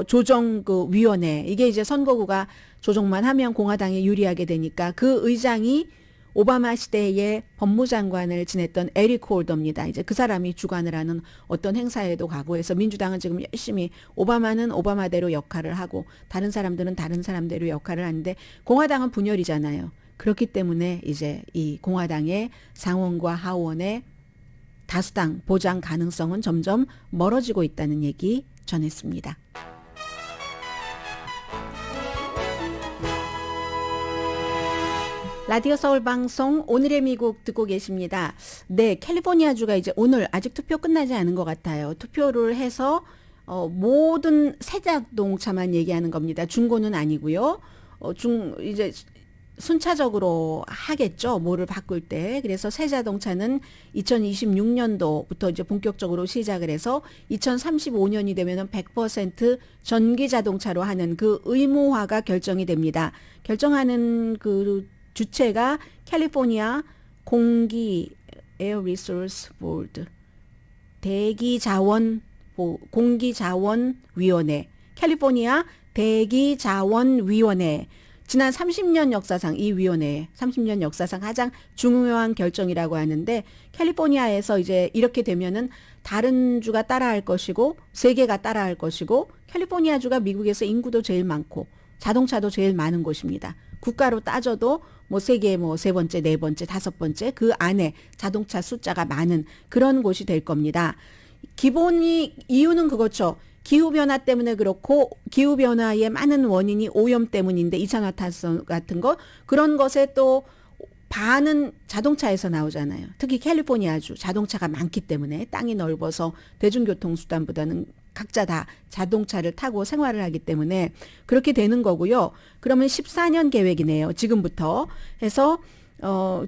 [SPEAKER 4] 조정 그 위원회 이게 이제 선거구가 조정만 하면 공화당이 유리하게 되니까 그 의장이 오바마 시대의 법무장관을 지냈던 에릭 홀더입니다. 이제 그 사람이 주관을 하는 어떤 행사에도 가고 해서 민주당은 지금 열심히 오바마는 오바마대로 역할을 하고 다른 사람들은 다른 사람대로 역할을 하는데 공화당은 분열이잖아요. 그렇기 때문에 이제 이 공화당의 상원과 하원의 다수당 보장 가능성은 점점 멀어지고 있다는 얘기 전했습니다. 라디오 서울 방송 오늘의 미국 듣고 계십니다. 네, 캘리포니아주가 이제 오늘 아직 투표 끝나지 않은 것 같아요. 투표를 해서 모든 새 자동차만 얘기하는 겁니다. 중고는 아니고요. 이제 순차적으로 하겠죠. 뭐를 바꿀 때. 그래서 새 자동차는 2026년도부터 이제 본격적으로 시작을 해서 2035년이 되면은 100% 전기 자동차로 하는 그 의무화가 결정이 됩니다. 결정하는 그 주체가 캘리포니아 공기 에어 리소스 보드 공기자원위원회, 캘리포니아 대기자원위원회. 지난 30년 역사상 이 위원회 30년 역사상 가장 중요한 결정이라고 하는데 캘리포니아에서 이제 이렇게 되면은 다른 주가 따라할 것이고 세계가 따라할 것이고 캘리포니아 주가 미국에서 인구도 제일 많고 자동차도 제일 많은 곳입니다. 국가로 따져도 뭐 세계 뭐 세 번째, 네 번째, 다섯 번째 그 안에 자동차 숫자가 많은 그런 곳이 될 겁니다. 기본이 이유는 그거죠. 기후변화 때문에 그렇고 기후변화의 많은 원인이 오염 때문인데 이산화탄소 같은 것 그런 것에 또 반은 자동차에서 나오잖아요. 특히 캘리포니아주 자동차가 많기 때문에 땅이 넓어서 대중교통수단보다는 각자 다 자동차를 타고 생활을 하기 때문에 그렇게 되는 거고요. 그러면 14년 계획이네요. 지금부터 해서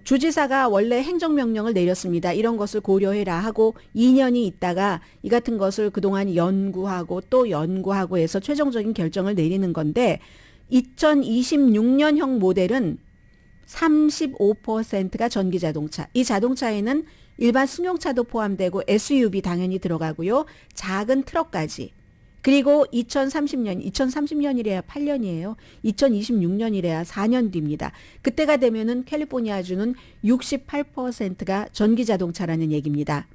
[SPEAKER 4] 주지사가 원래 행정명령을 내렸습니다. 이런 것을 고려해라 하고 2년이 있다가 이 같은 것을 그동안 연구하고 또 연구하고 해서 최종적인 결정을 내리는 건데 2026년형 모델은 35%가 전기자동차. 이 자동차에는 일반 승용차도 포함되고 SUV 당연히 들어가고요. 작은 트럭까지. 그리고 2030년이래야 8년이에요. 2026년이래야 4년 뒤입니다. 그때가 되면은 캘리포니아주는 68%가 전기자동차라는 얘기입니다.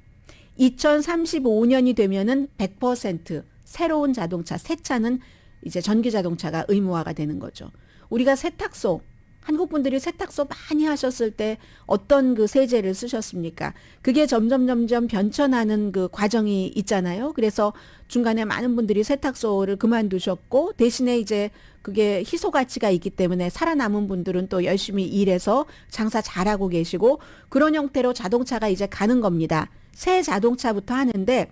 [SPEAKER 4] 2035년이 되면은 100% 새로운 자동차, 새 차는 이제 전기자동차가 의무화가 되는 거죠. 우리가 세탁소, 한국 분들이 세탁소 많이 하셨을 때 어떤 그 세제를 쓰셨습니까? 그게 점점 변천하는 그 과정이 있잖아요. 그래서 중간에 많은 분들이 세탁소를 그만두셨고 대신에 이제 그게 희소 가치가 있기 때문에 살아남은 분들은 또 열심히 일해서 장사 잘하고 계시고 그런 형태로 자동차가 이제 가는 겁니다. 새 자동차부터 하는데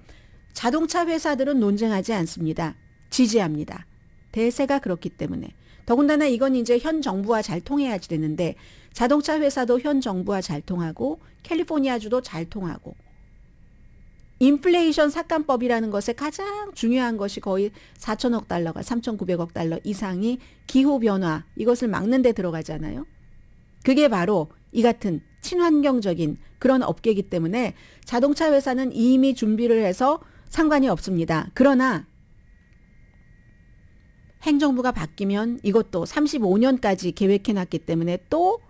[SPEAKER 4] 자동차 회사들은 논쟁하지 않습니다. 지지합니다. 대세가 그렇기 때문에. 더군다나 이건 이제 현 정부와 잘 통해야지 되는데 자동차 회사도 현 정부와 잘 통하고 캘리포니아주도 잘 통하고 인플레이션 삭감법이라는 것에 가장 중요한 것이 거의 4천억 달러가 3,900억 달러 이상이 기후변화 이것을 막는 데 들어가잖아요. 그게 바로 이 같은 친환경적인 그런 업계이기 때문에 자동차 회사는 이미 준비를 해서 상관이 없습니다. 그러나 행정부가 바뀌면 이것도 35년까지 계획해놨기 때문에 또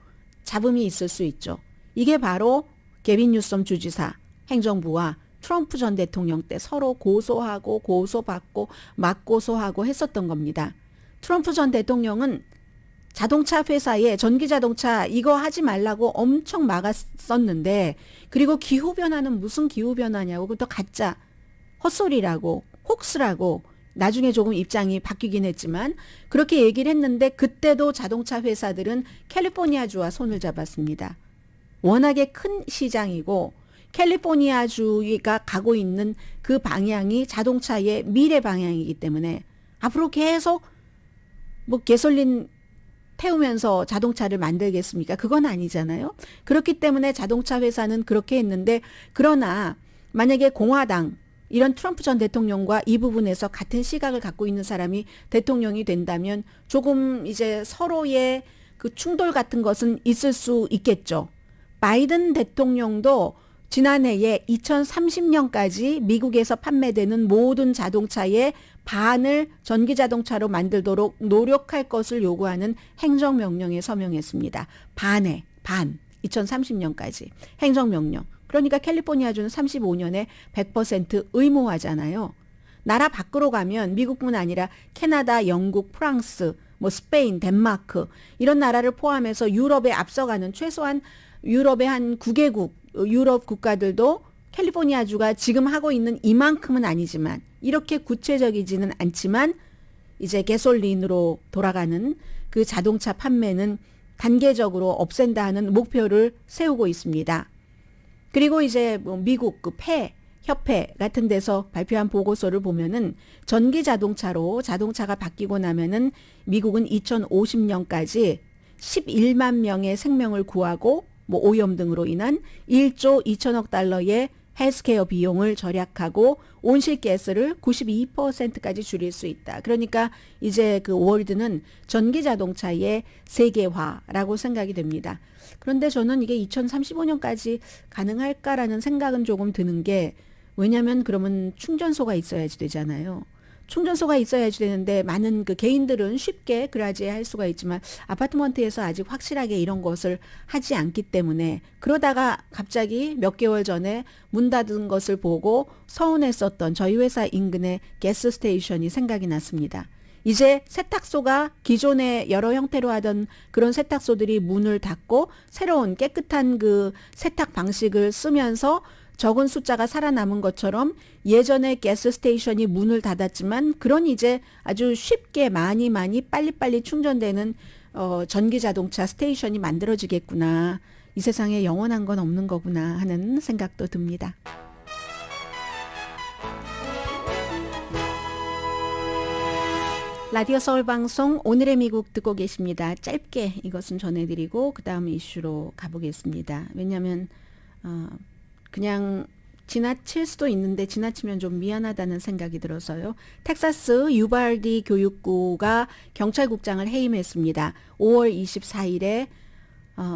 [SPEAKER 4] 잡음이 있을 수 있죠. 이게 바로 게빈 뉴섬 주지사 행정부와 트럼프 전 대통령 때 서로 고소하고 고소받고 맞고소하고 했었던 겁니다. 트럼프 전 대통령은 자동차 회사에 전기자동차 이거 하지 말라고 엄청 막았었는데 그리고 기후변화는 무슨 기후변화냐고 그것도 가짜 헛소리라고 혹스라고 나중에 조금 입장이 바뀌긴 했지만 그렇게 얘기를 했는데 그때도 자동차 회사들은 캘리포니아주와 손을 잡았습니다. 워낙에 큰 시장이고 캘리포니아주가 가고 있는 그 방향이 자동차의 미래 방향이기 때문에 앞으로 계속 뭐 가솔린 태우면서 자동차를 만들겠습니까? 그건 아니잖아요. 그렇기 때문에 자동차 회사는 그렇게 했는데 그러나 만약에 공화당 이런 트럼프 전 대통령과 이 부분에서 같은 시각을 갖고 있는 사람이 대통령이 된다면 조금 이제 서로의 그 충돌 같은 것은 있을 수 있겠죠. 바이든 대통령도 지난해에 2030년까지 미국에서 판매되는 모든 자동차의 반을 전기자동차로 만들도록 노력할 것을 요구하는 행정명령에 서명했습니다. 반 2030년까지 행정명령. 그러니까 캘리포니아주는 35년에 100% 의무화잖아요. 나라 밖으로 가면 미국뿐 아니라 캐나다, 영국, 프랑스, 뭐 스페인, 덴마크 이런 나라를 포함해서 유럽에 앞서가는 최소한 유럽의 한 9개국 유럽 국가들도 캘리포니아주가 지금 하고 있는 이만큼은 아니지만 이렇게 구체적이지는 않지만 이제 가솔린으로 돌아가는 그 자동차 판매는 단계적으로 없앤다 하는 목표를 세우고 있습니다. 그리고 이제 뭐 미국 그 협회 같은 데서 발표한 보고서를 보면은 전기 자동차로 자동차가 바뀌고 나면은 미국은 2050년까지 11만 명의 생명을 구하고 뭐 오염 등으로 인한 1조 2천억 달러의 헬스케어 비용을 절약하고 온실가스를 92%까지 줄일 수 있다. 그러니까 이제 그 월드는 전기 자동차의 세계화라고 생각이 됩니다. 그런데 저는 이게 2035년까지 가능할까라는 생각은 조금 드는 게 왜냐하면 그러면 충전소가 있어야지 되잖아요. 충전소가 있어야지 되는데 많은 그 개인들은 쉽게 그라지에 할 수가 있지만 아파트먼트에서 아직 확실하게 이런 것을 하지 않기 때문에 그러다가 갑자기 몇 개월 전에 문 닫은 것을 보고 서운했었던 저희 회사 인근의 가스 스테이션이 생각이 났습니다. 이제 세탁소가 기존에 여러 형태로 하던 그런 세탁소들이 문을 닫고 새로운 깨끗한 그 세탁 방식을 쓰면서 적은 숫자가 살아남은 것처럼 예전에 가스 스테이션이 문을 닫았지만 그런 이제 아주 쉽게 많이 빨리빨리 충전되는 전기 자동차 스테이션이 만들어지겠구나. 이 세상에 영원한 건 없는 거구나 하는 생각도 듭니다. 라디오 서울 방송 오늘의 미국 듣고 계십니다. 짧게 이것은 전해드리고 그 다음 이슈로 가보겠습니다. 왜냐하면 그냥 지나칠 수도 있는데 지나치면 좀 미안하다는 생각이 들어서요. 텍사스 유발디 교육구가 경찰국장을 해임했습니다. 5월 24일에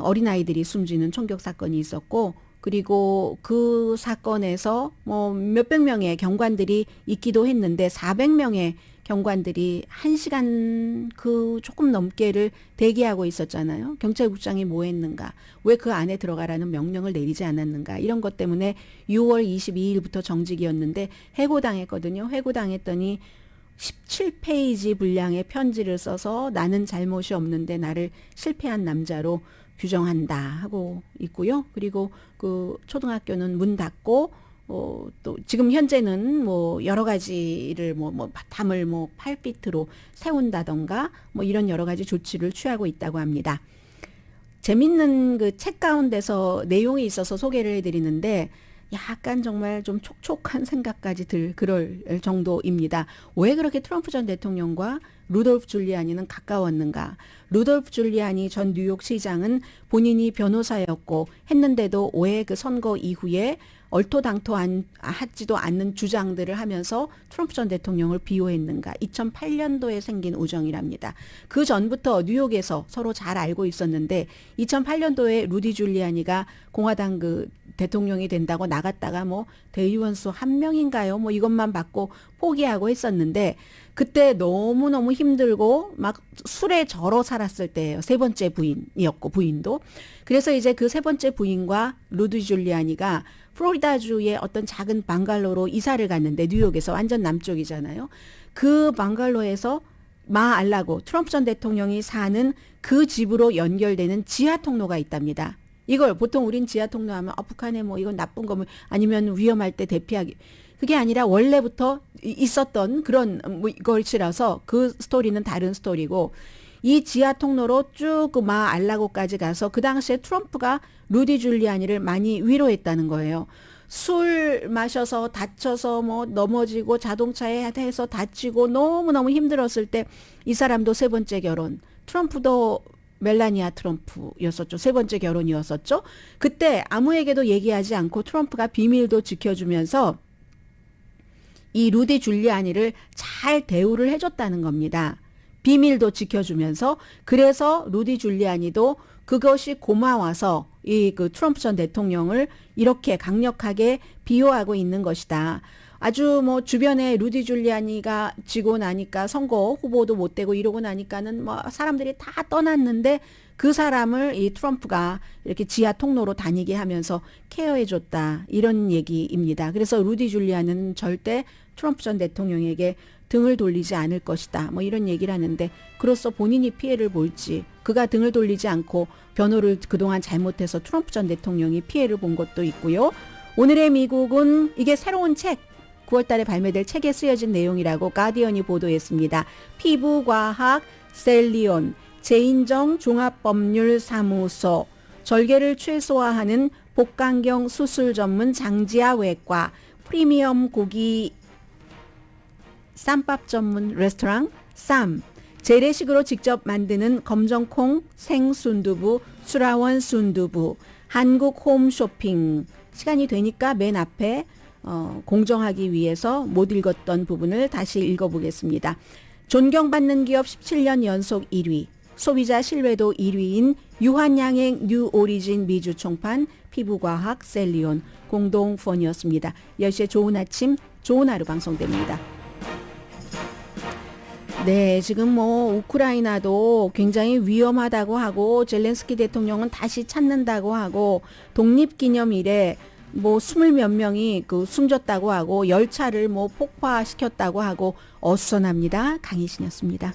[SPEAKER 4] 어린아이들이 숨지는 총격 사건이 있었고 그리고 그 사건에서 뭐 몇백 명의 경관들이 있기도 했는데 400명의 경관들이 1시간 그 조금 넘게를 대기하고 있었잖아요. 경찰국장이 뭐 했는가? 왜 그 안에 들어가라는 명령을 내리지 않았는가? 이런 것 때문에 6월 22일부터 정직이었는데 해고당했거든요. 해고당했더니 17페이지 분량의 편지를 써서 나는 잘못이 없는데 나를 실패한 남자로 규정한다 하고 있고요. 그리고 그 초등학교는 문 닫고 또 지금 현재는 뭐 여러 가지를 뭐 담을 뭐 8피트로 세운다던가 뭐 이런 여러 가지 조치를 취하고 있다고 합니다. 재밌는 그 책 가운데서 내용이 있어서 소개를 해드리는데 약간 정말 좀 촉촉한 생각까지 그럴 정도입니다. 왜 그렇게 트럼프 전 대통령과 루돌프 줄리아니는 가까웠는가? 루돌프 줄리아니 전 뉴욕시장은 본인이 변호사였고 했는데도 왜 그 선거 이후에 얼토당토하지도 않는 주장들을 하면서 트럼프 전 대통령을 비호했는가? 2008년도에 생긴 우정이랍니다. 그 전부터 뉴욕에서 서로 잘 알고 있었는데 2008년도에 루디 줄리아니가 공화당 그 대통령이 된다고 나갔다가 뭐 대의원 수 1명인가요? 뭐 이것만 받고 포기하고 했었는데 그때 너무너무 힘들고 막 술에 절어 살았을 때예요. 세 번째 부인이었고 부인도. 그래서 이제 그 세 번째 부인과 루디 줄리아니가 플로리다주의 어떤 작은 방갈로로 이사를 갔는데 뉴욕에서 완전 남쪽이잖아요. 그 방갈로에서 마알라고 트럼프 전 대통령이 사는 그 집으로 연결되는 지하 통로가 있답니다. 이걸 보통 우린 지하 통로 하면 북한에 뭐 이건 나쁜 거면 아니면 위험할 때 대피하기. 그게 아니라 원래부터 있었던 그런 것이라서 그 스토리는 다른 스토리고 이 지하 통로로 쭉 그 마알라고까지 가서 그 당시에 트럼프가 루디 줄리아니를 많이 위로했다는 거예요. 술 마셔서 다쳐서 뭐 넘어지고 자동차에 해서 다치고 너무너무 힘들었을 때 이 사람도 세 번째 결혼, 트럼프도 멜라니아 트럼프였었죠. 세 번째 결혼이었었죠. 그때 아무에게도 얘기하지 않고 트럼프가 비밀도 지켜주면서 이 루디 줄리아니를 잘 대우를 해줬다는 겁니다. 비밀도 지켜주면서 그래서 루디 줄리아니도 그것이 고마워서 이 그 트럼프 전 대통령을 이렇게 강력하게 비호하고 있는 것이다. 아주 뭐 주변에 루디 줄리아니가 지고 나니까 선거 후보도 못 되고 이러고 나니까는 뭐 사람들이 다 떠났는데 그 사람을 이 트럼프가 이렇게 지하 통로로 다니게 하면서 케어해줬다. 이런 얘기입니다. 그래서 루디 줄리아는 절대 트럼프 전 대통령에게 등을 돌리지 않을 것이다. 뭐 이런 얘기를 하는데 그로써 본인이 피해를 볼지 그가 등을 돌리지 않고 변호를 그동안 잘못해서 트럼프 전 대통령이 피해를 본 것도 있고요. 오늘의 미국은 이게 새로운 책 9월 달에 발매될 책에 쓰여진 내용이라고 가디언이 보도했습니다. 피부과학 셀리온 제인정 종합법률사무소 절개를 최소화하는 복강경 수술 전문 장지하 외과 프리미엄 고기 쌈밥 전문 레스토랑 쌈 재래식으로 직접 만드는 검정콩 생순두부 수라원 순두부 한국 홈쇼핑 시간이 되니까 맨 앞에 공정하기 위해서 못 읽었던 부분을 다시 읽어보겠습니다. 존경받는 기업 17년 연속 1위 소비자 신뢰도 1위인 유한양행 뉴 오리진 미주 총판 피부과학 셀리온 공동 후원이었습니다. 10시에 좋은 아침 좋은 하루 방송됩니다. 네, 지금 뭐 우크라이나도 굉장히 위험하다고 하고 젤렌스키 대통령은 다시 찾는다고 하고 독립기념일에 뭐 20몇 명이 숨졌다고 하고 열차를 뭐 폭파시켰다고 하고 어수선합니다. 강희신이었습니다.